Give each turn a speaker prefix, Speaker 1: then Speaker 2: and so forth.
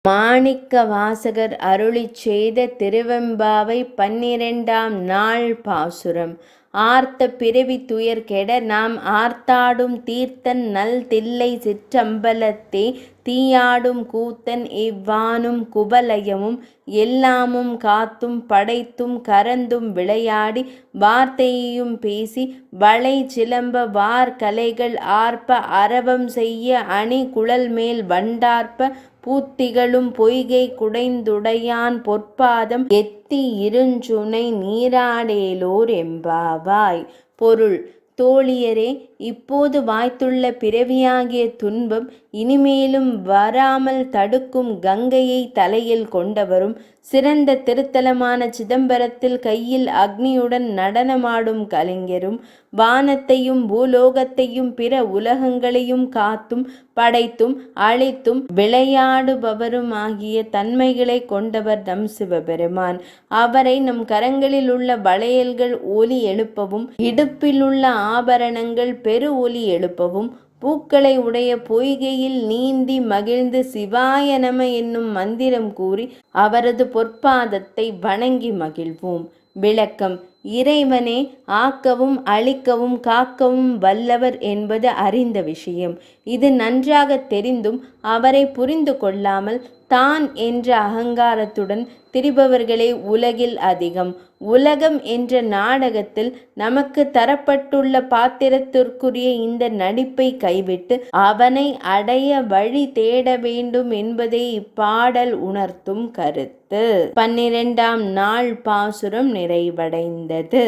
Speaker 1: மாணிக்க வாசகர் அருளிச் செய்த திருவெம்பாவை 12ஆம் நாள் பாசுரம். ஆர்த்த பிறவி துயர் கெட நாம் ஆர்த்தாடும் தீர்த்தன் நல் தில்லை சிற்றம்பலத்தே தீயாடும் கூத்தன் இவ்வானும் குவலயமும் எல்லாமும் காத்தும் படைத்தும் கரந்தும் விளையாடி வார்த்தையையும் பேசி வளை சிலம்ப வார் கலைகள் ஆர்ப்ப அரவம் செய்ய அணி குழல்மேல் வண்டார்ப்ப பூத்திகளும் பொய்கை குடைந்துடையான் பொற்பாதம் எத்தி இருஞ்சுனை நீராடேலோர் எம்பாவாய். பொருள்: தோழியரே, இப்போது வாய்த்துள்ள பிறவியாகிய துன்பம் இனிமேலும் வராமல் தடுக்கும் கங்கையை தலையில் கொண்டவரும், சிறந்த திருத்தலமான சிதம்பரத்தில் கையில் அக்னியுடன் நடனமாடும் கலைஞரும், வானத்தையும் பூலோகத்தையும் பிற உலகங்களையும் காத்தும் படைத்தும் அழித்தும் விளையாடுபவருமாகிய தன்மைகளை கொண்டவர் நம் சிவபெருமான். அவரை நம் கரங்களில் உள்ள வளையல்கள் ஒலி எழுப்பவும், இடுப்பிலுள்ள ஆபரணங்கள் பெரு ஒலி எழுப்பவும், பூக்களை உடைய பொய்கையில் நீந்தி மகிழ்ந்து சிவாய நம என்னும் மந்திரம் கூறி அவரது பொற்பாதத்தை வணங்கி மகிழ்வோம். விளக்கம்: இறைவனே ஆக்கவும் அழிக்கவும் காக்கவும் வல்லவர் என்பது அறிந்த விஷயம். இது நன்றாக தெரிந்தும் அவரை புரிந்து கொள்ளாமல் தான் என்ற அகங்காரத்துடன் திரிபவர்களே உலகில் அதிகம். உலகம் என்ற நாடகத்தில் நமக்கு தரப்பட்டுள்ள பாத்திரத்திற்குரிய இந்த நடிப்பை கைவிட்டு அவனை அடைய வழி தேட வேண்டும் என்பதே இப்பாடல் உணர்த்தும் கருத்து. 12ஆம் நாள் பாசுரம் நிறைவடைந்தது.